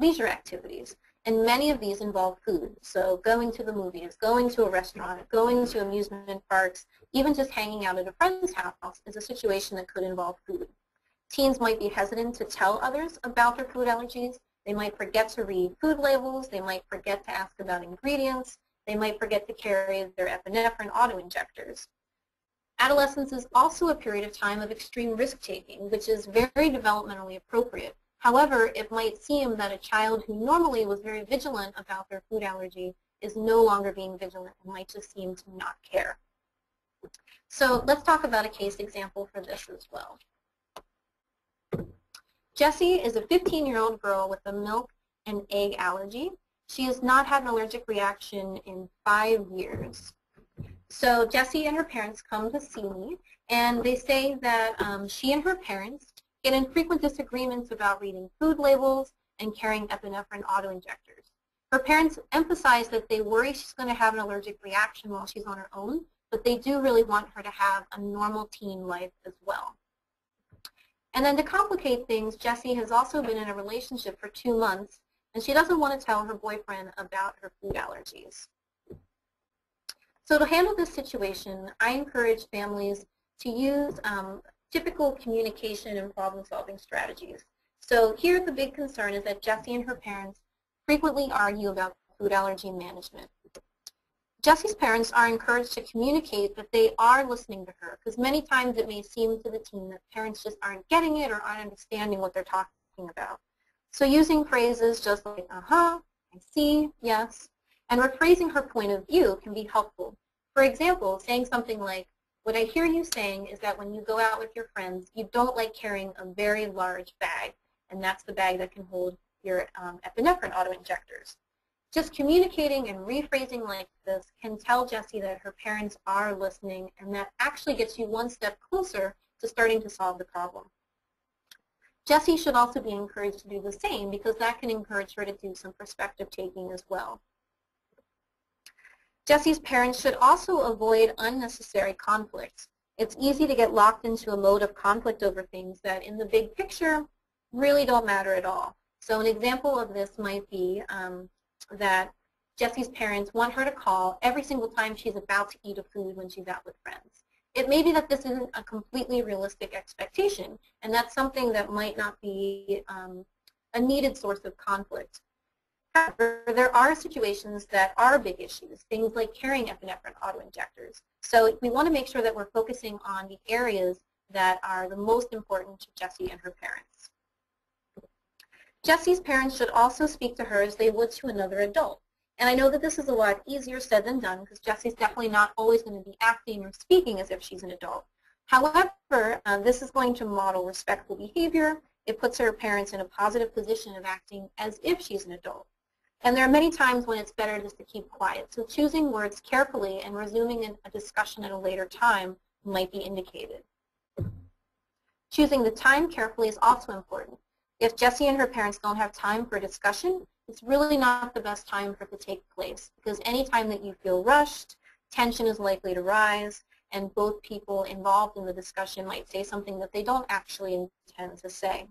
S3: leisure activities, and many of these involve food. So going to the movies, going to a restaurant, going to amusement parks, even just hanging out at a friend's house is a situation that could involve food. Teens might be hesitant to tell others about their food allergies. They might forget to read food labels. They might forget to ask about ingredients. They might forget to carry their epinephrine auto-injectors. Adolescence is also a period of time of extreme risk-taking, which is very developmentally appropriate. However, it might seem that a child who normally was very vigilant about their food allergy is no longer being vigilant and might just seem to not care. So let's talk about a case example for this as well. Jessie is a 15-year-old girl with a milk and egg allergy. She has not had an allergic reaction in 5 years. So Jessie and her parents come to see me, and they say that she and her parents get in frequent disagreements about reading food labels and carrying epinephrine autoinjectors. Her parents emphasize that they worry she's going to have an allergic reaction while she's on her own, but they do really want her to have a normal teen life as well. And then to complicate things, Jessie has also been in a relationship for 2 months, and she doesn't want to tell her boyfriend about her food allergies. So to handle this situation, I encourage families to use typical communication and problem-solving strategies. So here the big concern is that Jessie and her parents frequently argue about food allergy management. Jessie's parents are encouraged to communicate that they are listening to her, because many times it may seem to the teen that parents just aren't getting it or aren't understanding what they're talking about. So using phrases just like, uh-huh, I see, yes, and rephrasing her point of view can be helpful. For example, saying something like, what I hear you saying is that when you go out with your friends, you don't like carrying a very large bag, and that's the bag that can hold your epinephrine autoinjectors. Just communicating and rephrasing like this can tell Jessie that her parents are listening, and that actually gets you one step closer to starting to solve the problem. Jessie should also be encouraged to do the same, because that can encourage her to do some perspective taking as well. Jessie's parents should also avoid unnecessary conflicts. It's easy to get locked into a mode of conflict over things that in the big picture really don't matter at all. So an example of this might be that Jessie's parents want her to call every single time she's about to eat a food when she's out with friends. It may be that this isn't a completely realistic expectation, and that's something that might not be a needed source of conflict. However, there are situations that are big issues, things like carrying epinephrine autoinjectors. So we want to make sure that we're focusing on the areas that are the most important to Jessie and her parents. Jessie's parents should also speak to her as they would to another adult. And I know that this is a lot easier said than done, because Jessie's definitely not always going to be acting or speaking as if she's an adult. However, this is going to model respectful behavior. It puts her parents in a positive position of acting as if she's an adult. And there are many times when it's better just to keep quiet. So choosing words carefully and resuming a discussion at a later time might be indicated. Choosing the time carefully is also important. If Jessie and her parents don't have time for a discussion, it's really not the best time for it to take place, because any time that you feel rushed, tension is likely to rise, and both people involved in the discussion might say something that they don't actually intend to say.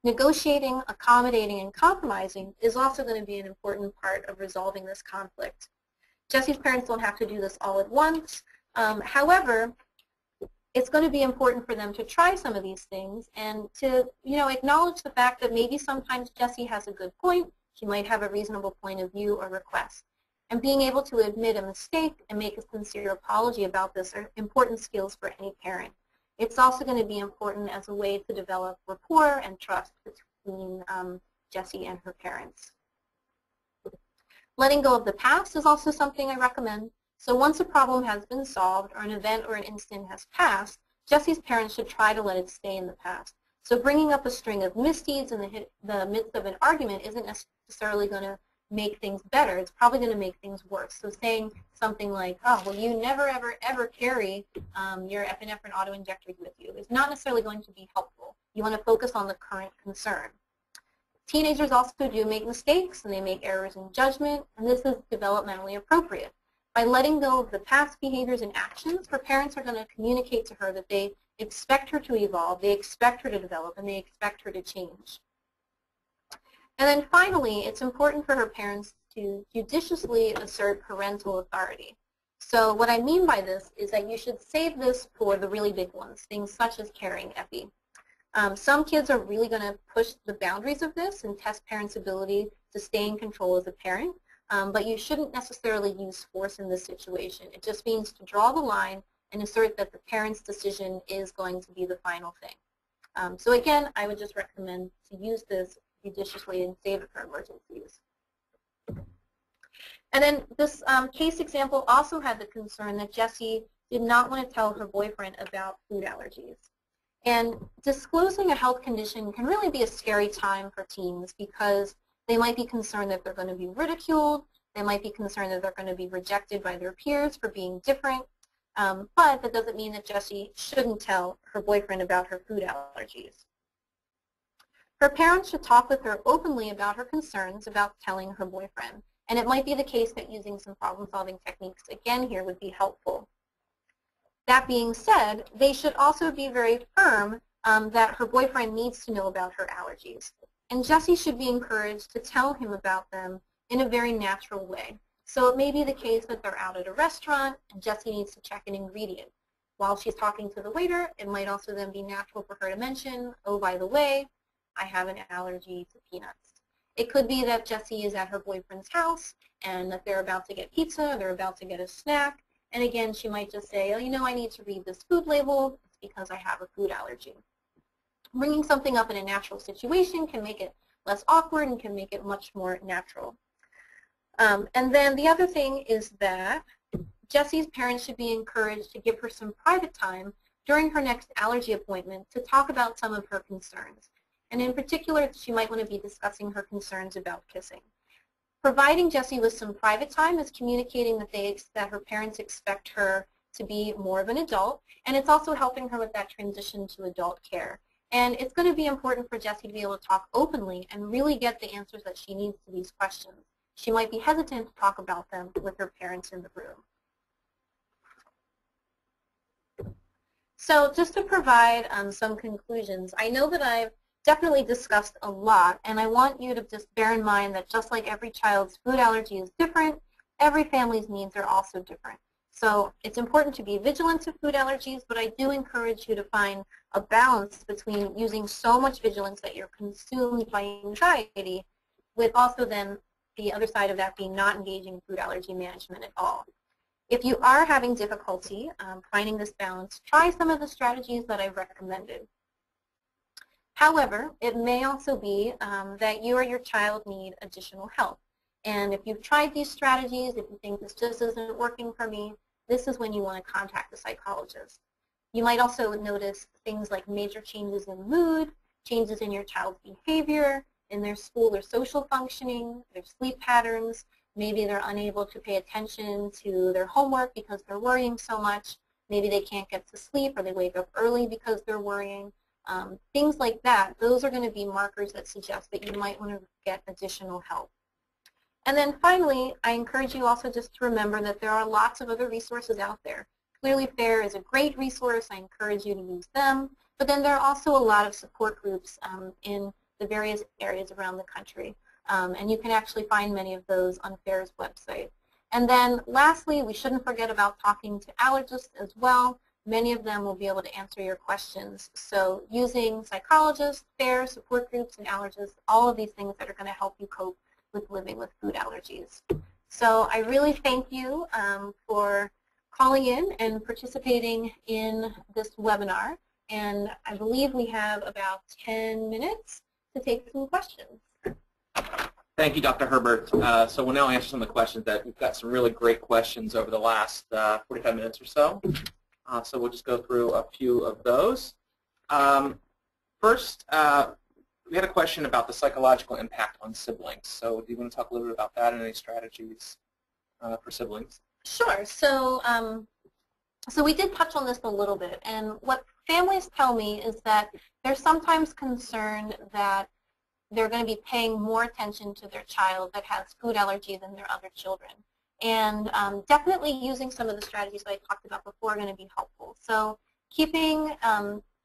S3: Negotiating, accommodating, and compromising is also going to be an important part of resolving this conflict. Jessie's parents don't have to do this all at once. However, it's going to be important for them to try some of these things and to, acknowledge the fact that maybe sometimes Jessie has a good point. She might have a reasonable point of view or request. And being able to admit a mistake and make a sincere apology about this are important skills for any parent. It's also going to be important as a way to develop rapport and trust between Jessie and her parents. Letting go of the past is also something I recommend. So once a problem has been solved or an event or an incident has passed, Jessie's parents should try to let it stay in the past. So bringing up a string of misdeeds in the midst of an argument isn't necessarily going to make things better. It's probably going to make things worse. So saying something like, oh, well, you never, ever, ever carry your epinephrine autoinjectors with you is not necessarily going to be helpful. You want to focus on the current concern. Teenagers also do make mistakes, and they make errors in judgment, and this is developmentally appropriate. By letting go of the past behaviors and actions, her parents are going to communicate to her that they expect her to evolve, they expect her to develop, and they expect her to change. And then finally, it's important for her parents to judiciously assert parental authority. So what I mean by this is that you should save this for the really big ones, things such as carrying epi. Some kids are really going to push the boundaries of this and test parents' ability to stay in control as a parent, but you shouldn't necessarily use force in this situation. It just means to draw the line and assert that the parent's decision is going to be the final thing. So again, I would just recommend to use this judiciously and save it for emergencies. And then this case example also had the concern that Jessie did not want to tell her boyfriend about food allergies. And disclosing a health condition can really be a scary time for teens because they might be concerned that they're going to be ridiculed, they might be concerned that they're going to be rejected by their peers for being different, but that doesn't mean that Jessie shouldn't tell her boyfriend about her food allergies. Her parents should talk with her openly about her concerns about telling her boyfriend. And it might be the case that using some problem-solving techniques, again, here would be helpful. That being said, they should also be very firm that her boyfriend needs to know about her allergies. And Jessie should be encouraged to tell him about them in a very natural way. So it may be the case that they're out at a restaurant and Jessie needs to check an ingredient. While she's talking to the waiter, it might also then be natural for her to mention, oh, by the way, I have an allergy to peanuts. It could be that Jessie is at her boyfriend's house and that they're about to get pizza, they're about to get a snack, and again, she might just say, oh, you know, I need to read this food label, it's because I have a food allergy. Bringing something up in a natural situation can make it less awkward and can make it much more natural. And then the other thing is that Jessie's parents should be encouraged to give her some private time during her next allergy appointment to talk about some of her concerns. And in particular, she might want to be discussing her concerns about kissing. Providing Jessie with some private time is communicating that her parents expect her to be more of an adult, and it's also helping her with that transition to adult care. And it's going to be important for Jessie to be able to talk openly and really get the answers that she needs to these questions. She might be hesitant to talk about them with her parents in the room. So just to provide some conclusions, I know that I've definitely discussed a lot, and I want you to just bear in mind that just like every child's food allergy is different, every family's needs are also different. So it's important to be vigilant to food allergies, but I do encourage you to find a balance between using so much vigilance that you're consumed by anxiety with also then the other side of that being not engaging in food allergy management at all. If you are having difficulty finding this balance, try some of the strategies that I've recommended. However, it may also be that you or your child need additional help. And if you've tried these strategies, if you think this just isn't working for me, this is when you want to contact a psychologist. You might also notice things like major changes in mood, changes in your child's behavior, in their school or social functioning, their sleep patterns. Maybe they're unable to pay attention to their homework because they're worrying so much. Maybe they can't get to sleep or they wake up early because they're worrying. Things like that, those are going to be markers that suggest that you might want to get additional help. And then finally, I encourage you also just to remember that there are lots of other resources out there. Clearly FAIR is a great resource. I encourage you to use them. But then there are also a lot of support groups in the various areas around the country. And you can actually find many of those on FAIR's website. And then lastly, we shouldn't forget about talking to allergists as well. Many of them will be able to answer your questions. So using psychologists, FAIR, support groups, and allergists, all of these things that are going to help you cope with living with food allergies. So I really thank you for calling in and participating in this webinar. And I believe we have about 10 minutes to take some questions.
S2: Thank you, Dr. Herbert. So we'll now answer some of the questions that we've got some really great questions over the last 45 minutes or so. So we'll just go through a few of those. First, we had a question about the psychological impact on siblings. So do you want to talk a little bit about that and any strategies for siblings?
S3: Sure. So, so we did touch on this a little bit. And what families tell me is that they're sometimes concerned that they're going to be paying more attention to their child that has food allergy than their other children. And definitely using some of the strategies that I talked about before are going to be helpful. So keeping,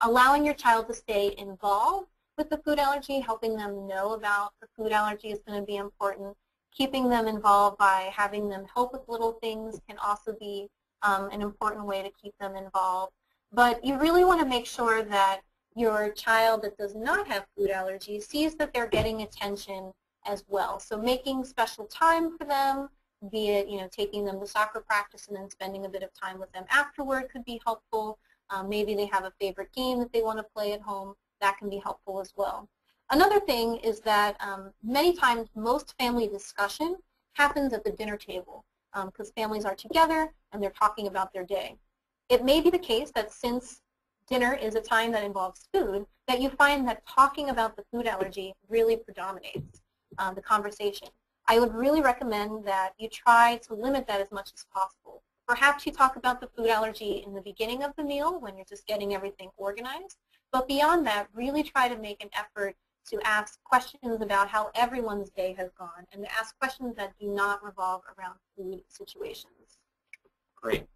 S3: allowing your child to stay involved with the food allergy, helping them know about the food allergy is going to be important. Keeping them involved by having them help with little things can also be an important way to keep them involved. But you really want to make sure that your child that does not have food allergies sees that they're getting attention as well. So making special time for them, be it, taking them to soccer practice and then spending a bit of time with them afterward could be helpful. Maybe they have a favorite game that they want to play at home. That can be helpful as well. Another thing is that many times most family discussion happens at the dinner table because families are together and they're talking about their day. It may be the case that since dinner is a time that involves food, that you find that talking about the food allergy really predominates the conversation. I would really recommend that you try to limit that as much as possible. Perhaps you talk about the food allergy in the beginning of the meal when you're just getting everything organized, but beyond that, really try to make an effort to ask questions about how everyone's day has gone and to ask questions that do not revolve around food situations.
S2: Great.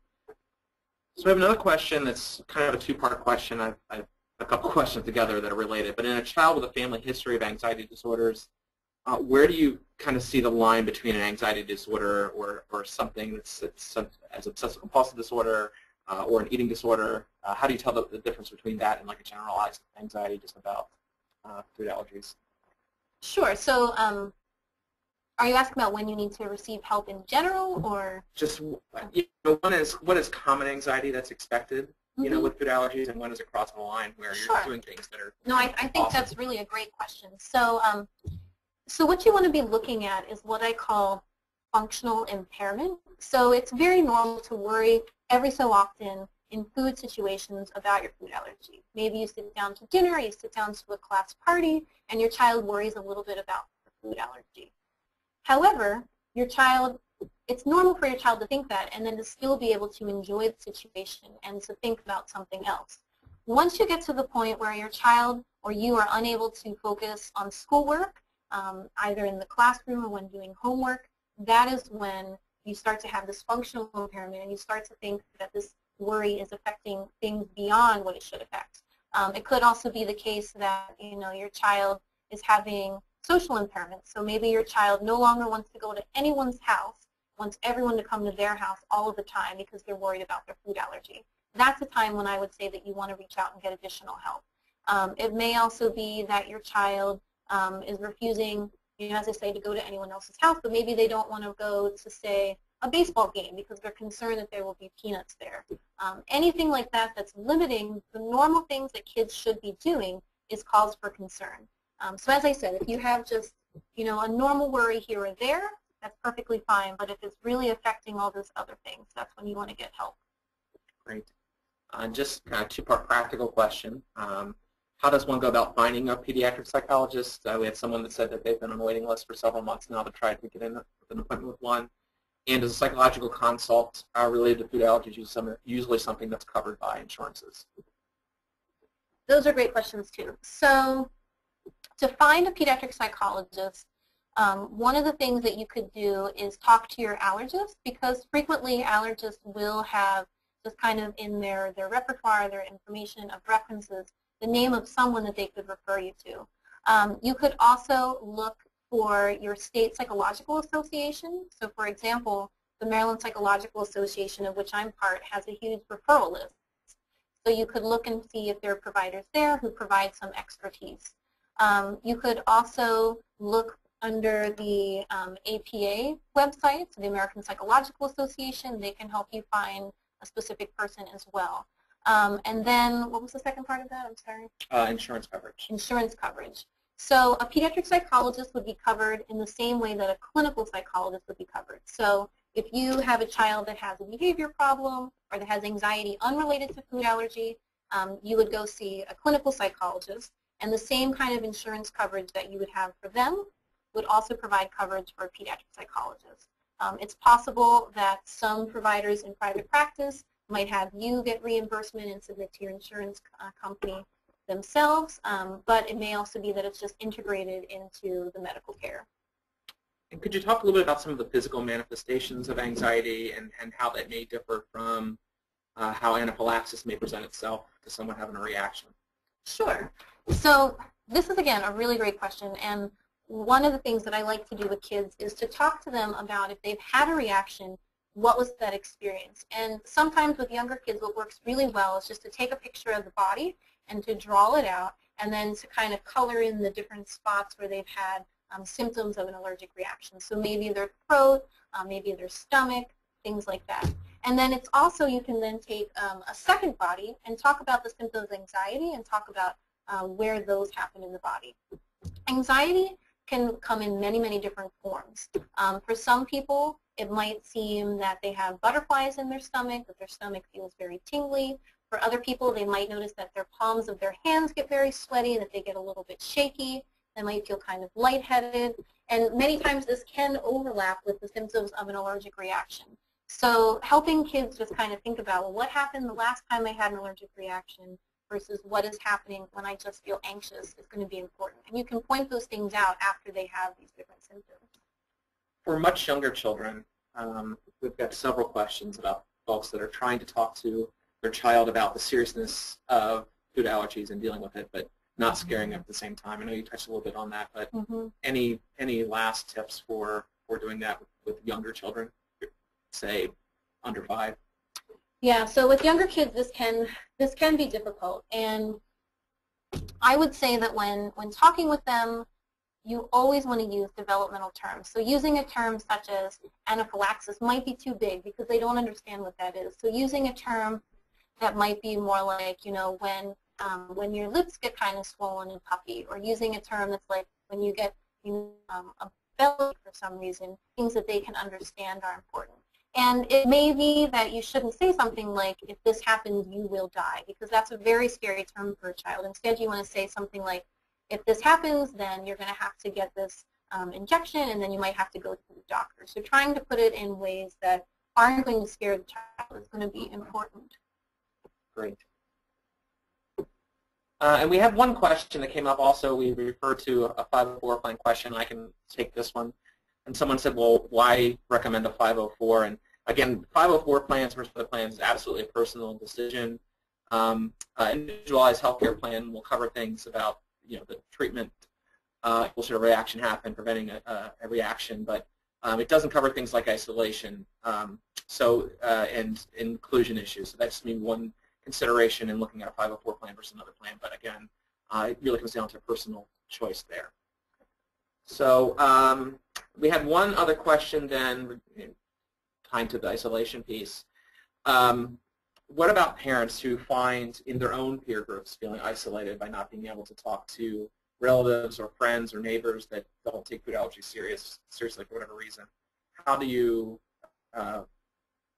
S2: So we have another question that's kind of a two-part question. I've a couple questions together that are related. But in a child with a family history of anxiety disorders, where do you kind of see the line between an anxiety disorder or something that's as obsessive-compulsive disorder or an eating disorder? How do you tell the difference between that and like a generalized anxiety just about food allergies?
S3: Sure. So are you asking about when you need to receive help in general, or?
S2: Just, one is what is common anxiety that's expected, with food allergies, and one is across the line where you're doing things that are
S3: No, I think that's really a great question. So, so what you want to be looking at is what I call functional impairment. So it's very normal to worry every so often in food situations about your food allergy. Maybe you sit down to dinner, you sit down to a class party, and your child worries a little bit about the food allergy. However, it's normal for your child to think that and then to still be able to enjoy the situation and to think about something else. Once you get to the point where your child or you are unable to focus on schoolwork, either in the classroom or when doing homework, that is when you start to have this functional impairment and you start to think that this worry is affecting things beyond what it should affect. It could also be the case that your child is having social impairment. So maybe your child no longer wants to go to anyone's house, wants everyone to come to their house all of the time because they're worried about their food allergy. That's a time when I would say that you want to reach out and get additional help. It may also be that your child is refusing, as I say, to go to anyone else's house, but maybe they don't want to go to, say, a baseball game because they're concerned that there will be peanuts there. Anything like that that's limiting the normal things that kids should be doing is cause for concern. So as I said, if you have just, a normal worry here or there, that's perfectly fine. But if it's really affecting all those other things, that's when you want to get help.
S2: Great. Just kind of two-part practical question. How does one go about finding a pediatric psychologist? We had someone that said that they've been on a waiting list for several months now to try to get in with an appointment with one. And is a psychological consult related to food allergies usually something that's covered by insurances?
S3: Those are great questions too. So to find a pediatric psychologist, one of the things that you could do is talk to your allergist, because frequently allergists will have just kind of in their repertoire, their information of references, the name of someone that they could refer you to. You could also look for your state psychological association. So for example, the Maryland Psychological Association, of which I'm part, has a huge referral list. So you could look and see if there are providers there who provide some expertise. You could also look under the APA website, so the American Psychological Association. They can help you find a specific person as well. And then, what was the second part of that? I'm sorry.
S2: Insurance coverage.
S3: Insurance coverage. So a pediatric psychologist would be covered in the same way that a clinical psychologist would be covered. So if you have a child that has a behavior problem or that has anxiety unrelated to food allergy, you would go see a clinical psychologist, and the same kind of insurance coverage that you would have for them would also provide coverage for a pediatric psychologist. It's possible that some providers in private practice might have you get reimbursement and submit to your insurance company themselves, but it may also be that it's just integrated into the medical care.
S2: And could you talk a little bit about some of the physical manifestations of anxiety and how that may differ from how anaphylaxis may present itself to someone having a reaction?
S3: Sure. So this is, again, a really great question, and one of the things that I like to do with kids is to talk to them about if they've had a reaction, what was that experience? And sometimes with younger kids, what works really well is just to take a picture of the body and to draw it out, and then to kind of color in the different spots where they've had symptoms of an allergic reaction. So maybe their throat, maybe their stomach, things like that. And then it's also, you can then take a second body and talk about the symptoms of anxiety and talk about where those happen in the body. Anxiety can come in many, many different forms. For some people, it might seem that they have butterflies in their stomach, that their stomach feels very tingly. For other people, they might notice that their palms of their hands get very sweaty, that they get a little bit shaky. They might feel kind of lightheaded. And many times this can overlap with the symptoms of an allergic reaction. So helping kids just kind of think about, well, what happened the last time I had an allergic reaction versus what is happening when I just feel anxious is going to be important. And you can point those things out after they have these different symptoms.
S2: For much younger children, we've got several questions about folks that are trying to talk to their child about the seriousness of food allergies and dealing with it, but not scaring them at the same time. I know you touched a little bit on that, but any last tips for doing that with younger children, say under 5?
S3: Yeah, so with younger kids, this can be difficult, and I would say that when talking with them, you always want to use developmental terms. So using a term such as anaphylaxis might be too big because they don't understand what that is. So using a term that might be more like, you know, when your lips get kind of swollen and puffy, or using a term that's like when you get a belly for some reason, things that they can understand are important. And it may be that you shouldn't say something like, if this happens, you will die, because that's a very scary term for a child. Instead, you want to say something like, if this happens, then you're going to have to get this injection, and then you might have to go to the doctor. So trying to put it in ways that aren't going to scare the child is going to be important.
S2: Great. And we have one question that came up also. We referred to a 504 plan question. I can take this one. And someone said, well, why recommend a 504? And again, 504 plans versus other plans is absolutely a personal decision. Individualized healthcare plan will cover things about, you know, the treatment, will should a reaction happen, preventing a reaction, but it doesn't cover things like isolation, and inclusion issues. So that's just mean one consideration in looking at a 504 plan versus another plan. But again, it really comes down to personal choice there. So we had one other question then, tying to the isolation piece. What about parents who find in their own peer groups feeling isolated by not being able to talk to relatives or friends or neighbors that don't take food allergies seriously for whatever reason? How do you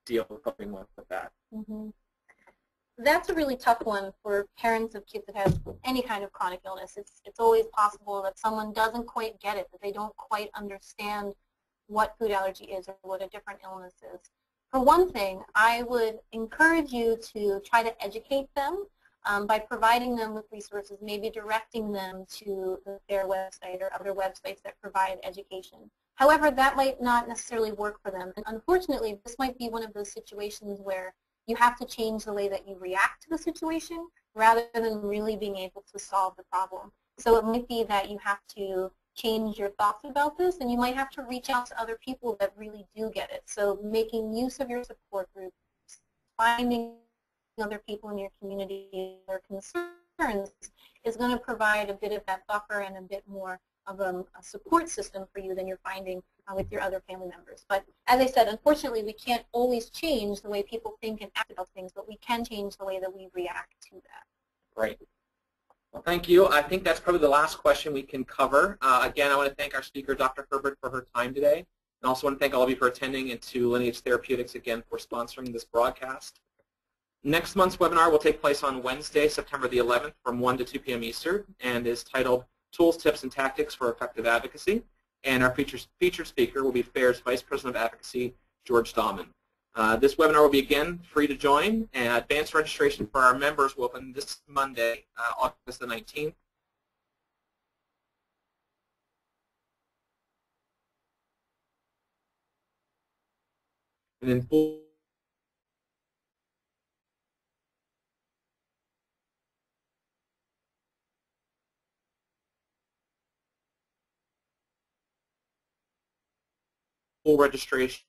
S2: deal with coping with that?
S3: That's a really tough one for parents of kids that have any kind of chronic illness. It's always possible that someone doesn't quite get it, that they don't quite understand what food allergy is or what a different illness is. For one thing, I would encourage you to try to educate them by providing them with resources, maybe directing them to their website or other websites that provide education. However, that might not necessarily work for them. And unfortunately, this might be one of those situations where you have to change the way that you react to the situation rather than really being able to solve the problem. So it might be that you have to change your thoughts about this, and you might have to reach out to other people that really do get it. So making use of your support groups, finding other people in your community or concerns is going to provide a bit of that buffer and a bit more of a support system for you than you're finding with your other family members. But as I said, unfortunately, we can't always change the way people think and act about things, but we can change the way that we react to that.
S2: Right. Well, thank you. I think that's probably the last question we can cover. Again, I want to thank our speaker, Dr. Herbert, for her time today. And also want to thank all of you for attending, and to Lineage Therapeutics again for sponsoring this broadcast. Next month's webinar will take place on Wednesday, September the 11th from 1 to 2 p.m. Eastern, and is titled Tools, Tips, and Tactics for Effective Advocacy. And our featured speaker will be FAIR's Vice President of Advocacy, George Dahman. This webinar will be, again, free to join, and advanced registration for our members will open this Monday, August the 19th. And then full registration